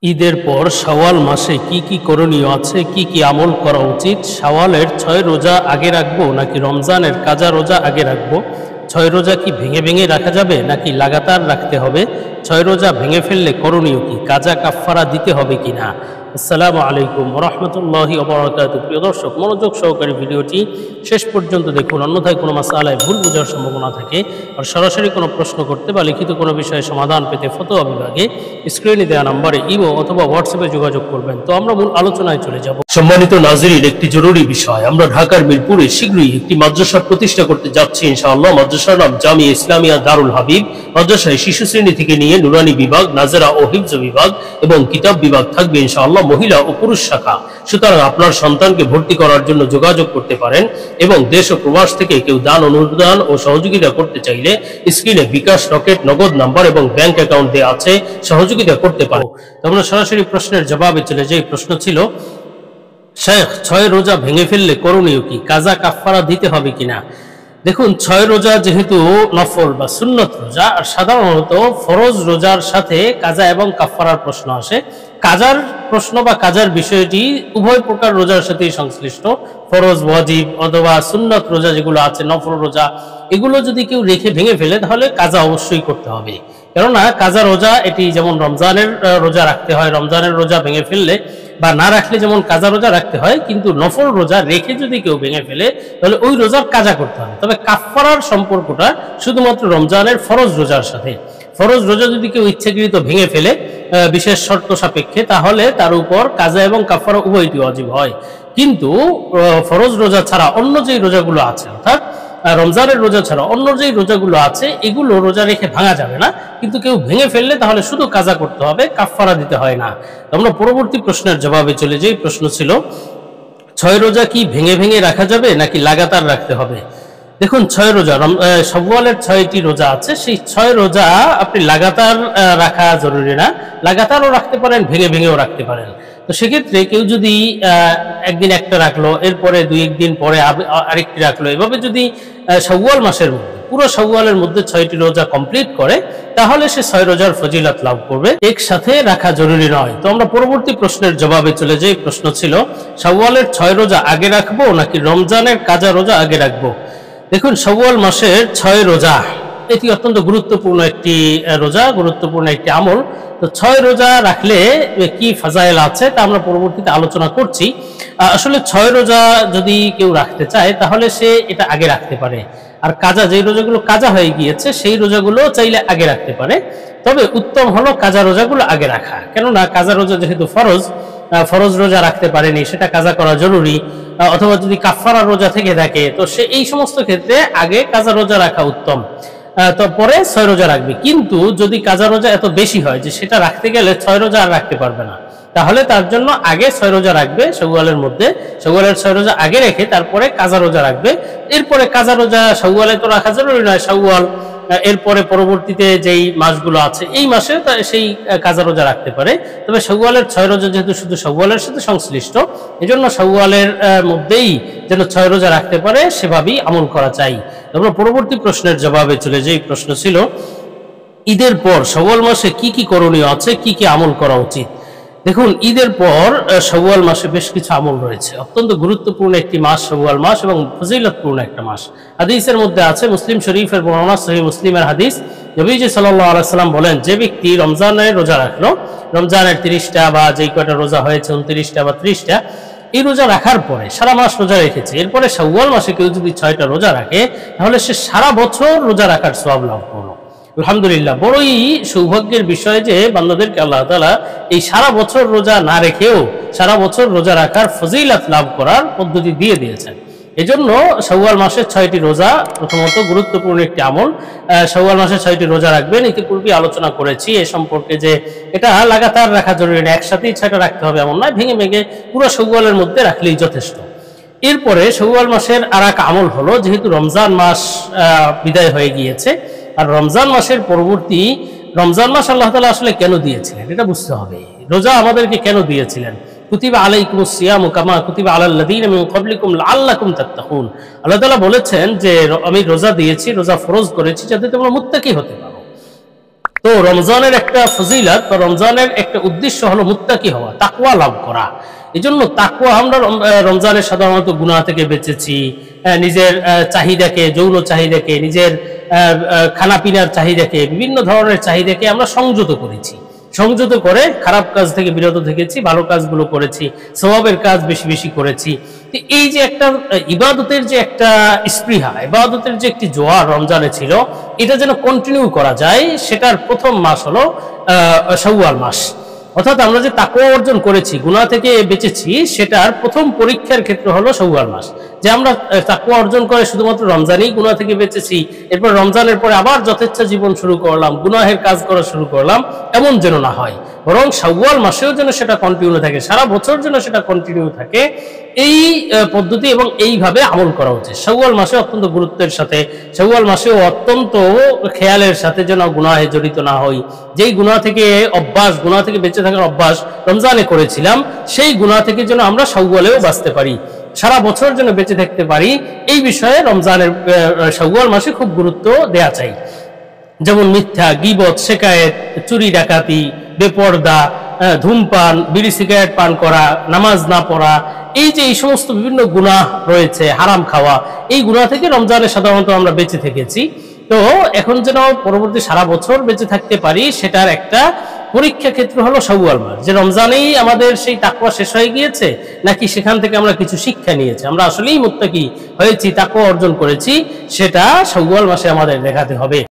ঈদের পর শাওয়াল মাসে কি কি করণীয় আছে, কি কি আমল করা উচিত? শাওয়ালের 6 রোজা আগে রাখবো নাকি রমজানের কাজা রোজা আগে রাখবো? 6 রোজা কি ভেঙে ভেঙে রাখা যাবে নাকি লাগাতার রাখতে হবে? 6 রোজা ভেঙে ফেললে করণীয় কি? কাজা কাফফারা দিতে হবে কিনা? আসসালামু আলাইকুম ওয়া রাহমাতুল্লাহি ওয়া বারাকাতুহু। প্রিয় দর্শক, মনোযোগ সহকারে ভিডিওটি শেষ পর্যন্ত দেখুন, অন্যথায় কোনো মাসআলায় ভুল বোঝার সম্ভাবনা থাকে। আর সরাসরি কোনো প্রশ্ন করতে বা লিখিত কোনো বিষয়ে সমাধান পেতে ফতোয়া বিভাগে স্ক্রিনে দেওয়া নম্বরে ইমো অথবা হোয়াটসঅ্যাপে যোগাযোগ করবেন। তো আমরা মূল আলোচনায় চলে যাব। সম্মানিত নাজরিন, একটি জরুরি বিষয়, আমরা ঢাকার মিরপুরে শীঘ্রই একটি মাদ্রাসা প্রতিষ্ঠা করতে যাচ্ছি ইনশাআল্লাহ। মাদ্রাসার নাম জামিয়া ইসলামিয়া দারুল হাবিব। মাদ্রাসায় শিশু শ্রেণী থেকে নিয়ে নুরানি বিভাগ, নাজেরা ও হিফজ বিভাগ এবং কিতাব বিভাগ থাকবে ইনশাআল্লাহ, মহিলা ও পুরুষ শাখা। সুতরাং আপনার সন্তানকে ভর্তি করার জন্য যোগাযোগ করতে পারেন এবং দেশ ও প্রবাস থেকে কেউ দান, অনুদান ও সহযোগিতা করতে চাইলে স্ক্রিনে বিকাশ, রকেট, নগদ নাম্বার এবং ব্যাংক অ্যাকাউন্ট দেওয়া আছে, সহযোগিতা করতে পারেন। আমরা সরাসরি প্রশ্নের জবাবে চলে যাই। প্রশ্ন ছিল, শেখ, 6 রোজা ভেঙে ফেললে করণীয় কি? কাজা কাফফারা দিতে হবে কিনা? দেখুন, 6 রোজা যেহেতু নফল বা সুন্নত রোজা, আর সাধারণত ফরজ রোজার সাথে কাজা এবং কাফফারার প্রশ্ন আসে। কাজার প্রশ্ন বা কাজার বিষয়টি উভয় প্রকার রোজার সাথেই সংশ্লিষ্ট। ফরজ, ওয়াজিব অথবা সুন্নত রোজা যেগুলো আছে, নফল রোজা, এগুলো যদি কেউ রেখে ভেঙে ফেলে তাহলে কাজা অবশ্যই করতে হবে। কেননা কাজা রোজা এটি যেমন রমজানের রোজা রাখতে হয়, রমজানের রোজা ভেঙে ফেললে বা না রাখলে যেমন কাজা রোজা রাখতে হয়, কিন্তু নফল রোজা রেখে যদি কেউ ভেঙে ফেলে তাহলে ওই রোজার কাজা করতে হবে। তবে কাফফারার সম্পর্কটা শুধুমাত্র রমজানের ফরজ রোজার সাথে। ফরজ রোজা যদি কেউ ইচ্ছাকৃত ভেঙে ফেলে বিশেষ শর্ত সাপেক্ষে, তাহলে তার উপর কাজা এবং কাফফারা উভয়টি ওয়াজিব হয়। কিন্তু ফরজ রোজা ছাড়া অন্য যেই রোজাগুলো আছে, অর্থাৎ রমজানের রোজা ছাড়া অন্য যেই রোজাগুলো আছে, এগুলো রোজা রেখে ভাঙা যাবে না। কিন্তু কেউ ভেঙে ফেললে তাহলে শুধু কাজা করতে হবে, কাফফারা দিতে হয় না। আমরা পরবর্তী প্রশ্নের জবাবে চলে যাই। প্রশ্ন ছিল, 6 রোজা কি ভেঙে ভেঙে রাখা যাবে নাকি লাগাতার রাখতে হবে? দেখুন, 6 রোজা শাওয়ালের 6টি রোজা আছে, সেই 6 রোজা আপনি লাগাতার রাখা জরুরি না। লাগাতারও রাখতে পারেন, ভেঙে ভেঙেও রাখতে পারেন। তো সেক্ষেত্রে কেউ যদি একদিন একটা রাখলো, এরপরে 2-1 দিন পরে আরেকটি রাখলো, এভাবে যদি শাওয়াল মাসের মধ্যে, পুরো শাওয়ালের মধ্যে 6টি রোজা কমপ্লিট করে, তাহলে সে 6 রোজার ফজিলত লাভ করবে। একসাথে রাখা জরুরি নয়। তো আমরা পরবর্তী প্রশ্নের জবাবে চলে যাই। প্রশ্ন ছিল, শাওয়ালের 6 রোজা আগে রাখবো নাকি রমজানের কাজা রোজা আগে রাখবো? দেখুন, শাওয়াল মাসের 6 রোজা এটি অত্যন্ত গুরুত্বপূর্ণ একটি রোজা, গুরুত্বপূর্ণ একটি আমল। তো 6 রোজা রাখলে কি ফাজাইল আছে তা আমরা পরবর্তীতে আলোচনা করছি। আসলে 6 রোজা যদি কেউ রাখতে চায় তাহলে সে এটা আগে রাখতে পারে। আর কাজা, যেই রোজাগুলো কাজা হয়ে গিয়েছে সেই রোজাগুলো চাইলে আগে রাখতে পারে। তবে উত্তম হলো কাজা রোজাগুলো আগে রাখা। কেননা কাজা রোজা যেহেতু ফরজ রোজা রাখতে পারেনি, সেটা কাজা করা জরুরি। অথবা যদি কাফফারা রোজা থেকে থাকে, তো সে এই সমস্ত ক্ষেত্রে আগে কাজা রোজা রাখা উত্তম, তো পরে 6 রোজা রাখবে। কিন্তু যদি কাজা রোজা এত বেশি হয় যে সেটা রাখতে গেলে 6 রোজা আর রাখতে পারবে না, তাহলে তার জন্য আগে 6 রোজা রাখবে শাওয়ালের মধ্যে। শাওয়ালের 6 রোজা আগে রেখে তারপরে কাজা রোজা রাখবে। এরপরে কাজা রোজা শাওয়ালে তো রাখা জরুরি নয়, শাওয়াল এরপরে পরবর্তীতে যেই মাসগুলো আছে এই মাসে সেই কাজা রোজা রাখতে পারে। তবে শাওয়ালের 6 রোজা যেহেতু শুধু শাওয়ালের সাথে সংশ্লিষ্ট, এজন্য শাওয়ালের মধ্যেই যেন 6 রোজা রাখতে পারে সেভাবেই আমল করা চাই। আমরা পরবর্তী প্রশ্নের জবাবে চলে যাই। প্রশ্ন ছিল, ঈদের পর শাওয়াল মাসে কি কি করণীয় আছে, কি কি আমল করা উচিত? দেখুন, ঈদের পর শাওয়াল মাসে বেশ কিছু আমল রয়েছে। অত্যন্ত গুরুত্বপূর্ণ একটি মাস শাওয়াল মাস এবং ফজিলতপূর্ণ একটা মাস। হাদিসের মধ্যে আছে, মুসলিম শরীফের বর্ণনা, সহিহ মুসলিমের হাদিস, নবীজি সাল্লাল্লাহু আলাইহি সাল্লাম বলেন, যে ব্যক্তি রমজানের রোজা রাখলো, রমজানের 30টা বা যেই কয়টা রোজা হয়েছে 29টা বা 30টা, এই রোজা রাখার পরে সারা মাস রোজা রেখেছে, এরপরে শাওয়াল মাসে কেউ যদি 6টা রোজা রাখে তাহলে সে সারা বছর রোজা রাখার সওয়াব লাভ করলো। আলহামদুলিল্লাহ, বড়ই সৌভাগ্যের বিষয় যে বান্দাদেরকে আল্লাহ তাআলা এই সারা বছর রোজা না রেখেও সারা বছর রোজা রাখার ফজিলত লাভ করার পদ্ধতি দিয়ে দিয়েছেন। এজন্য শাওয়াল মাসের 6টি রোজা প্রথমত গুরুত্বপূর্ণ একটি আমল। শাওয়াল মাসে 6টি রোজা রাখবেন। ইতিপূর্বে আলোচনা করেছি এ সম্পর্কে যে এটা লাগাতার রাখা জরুরি না, একসাথেই 6টা রাখতে হবে এমন নয়, ভেঙে ভেঙে পুরো শাওয়ালের মধ্যে রাখলেই যথেষ্ট। এরপরে শাওয়াল মাসের আর এক আমল হলো, যেহেতু রমজান মাস বিদায় হয়ে গিয়েছে, আর রমজান মাসের পরবর্তী রমজান মাস আল্লাহ তাআলা আসলে কেন দিয়েছিলেন এটা বুঝতে হবে। রোজা আমাদেরকে কেন দিয়েছিলেন? কুতিবা আলাইকুমুস সিয়ামু কামা কুতিবা আলাল্লাযীনা মিন ক্বাবলিকুম লাআল্লাকুম তাত্তাকুন। আল্লাহ তাআলা বলেছেন যে আমি রোজা দিয়েছি, রোজা ফরজ করেছি যাতে তোমরা মুত্তাকি হতে পারো। তো রমজানের একটা ফজিলত বা রমজানের একটা উদ্দেশ্য হলো মুত্তাকি হওয়া, তাকওয়া লাভ করা। এই জন্য তাকওয়া, আমরা রমজানে সাধারণত গুনাহ থেকে বেঁচেছি, নিজের চাহিদাকে, যৌন চাহিদাকে, নিজের খানা পিনার চাহিদাকে, বিভিন্ন ধরনের চাহিদাকে আমরা সংযত করেছি, সংযত করে খারাপ কাজ থেকে বিরত থেকেছি, ভালো কাজগুলো করেছি, সওয়াবের কাজ বেশি বেশি করেছি। এই যে একটা ইবাদতের যে একটা স্পৃহা, ইবাদতের যে একটি জোয়ার রমজানে ছিল, এটা যেন কন্টিনিউ করা যায়, সেটার প্রথম মাস হলো শাওয়াল মাস। অর্থাৎ আমরা যে তাকওয়া অর্জন করেছি, গুনাহ থেকে বেঁচেছি, সেটার প্রথম পরীক্ষার ক্ষেত্র হলো শাওয়াল মাস। যে আমরা তাকওয়া অর্জন করে শুধুমাত্র রমজানেই গুনাহ থেকে বেঁচেছি, এরপর রমজানের পরে আবার যথেচ্ছা জীবন শুরু করলাম, গুনাহের কাজ করা শুরু করলাম, এমন যেন না হয়। বরং শাওয়াল মাসেও যেন সেটা কন্টিনিউ থাকে, সারা বছর যেন সেটা কন্টিনিউ থাকে, এই পদ্ধতি এবং এইভাবে আমল করা উচিত। শাওয়াল মাসে অত্যন্ত গুরুত্বের সাথে, শাওয়াল মাসেও অত্যন্ত খেয়ালের সাথে যেন গুনাহে জড়িত না হই। যেই গুনাহ থেকে অভ্যাস, গুনাহ থেকে বেঁচে থাকার অভ্যাস রমজানে করেছিলাম, সেই গুনাহ থেকে যেন আমরা শাওয়ালেও বাঁচতে পারি, সারা বছর যেন বেঁচে থাকতে পারি, এই বিষয়ে রমজানের শাওয়াল মাসে খুব গুরুত্ব দেয়া চাই। যেমন মিথ্যা, গীবত, শেকায়েত, চুরি ডাকাতি, বেপর্দা, ধূমপান, বিড়ি সিগারেট পান করা, নামাজ না পড়া, এই যে এই সমস্ত বিভিন্ন গুনাহ রয়েছে, হারাম খাওয়া, এই গুনাহ থেকে রমজানে সাধারণত আমরা বেঁচে থেকেছি। তো এখন যেন পরবর্তী সারা বছর বেঁচে থাকতে পারি, সেটার একটা পরীক্ষা ক্ষেত্র হলো শাওয়াল মাস। যে রমজানেই আমাদের সেই তাকওয়া শেষ হয়ে গিয়েছে, নাকি সেখান থেকে আমরা কিছু শিক্ষা নিয়েছি, আমরা আসলেই মুত্তাকি হয়েছি, তাকওয়া অর্জন করেছি, সেটা শাওয়াল মাসে আমাদের দেখাতে হবে।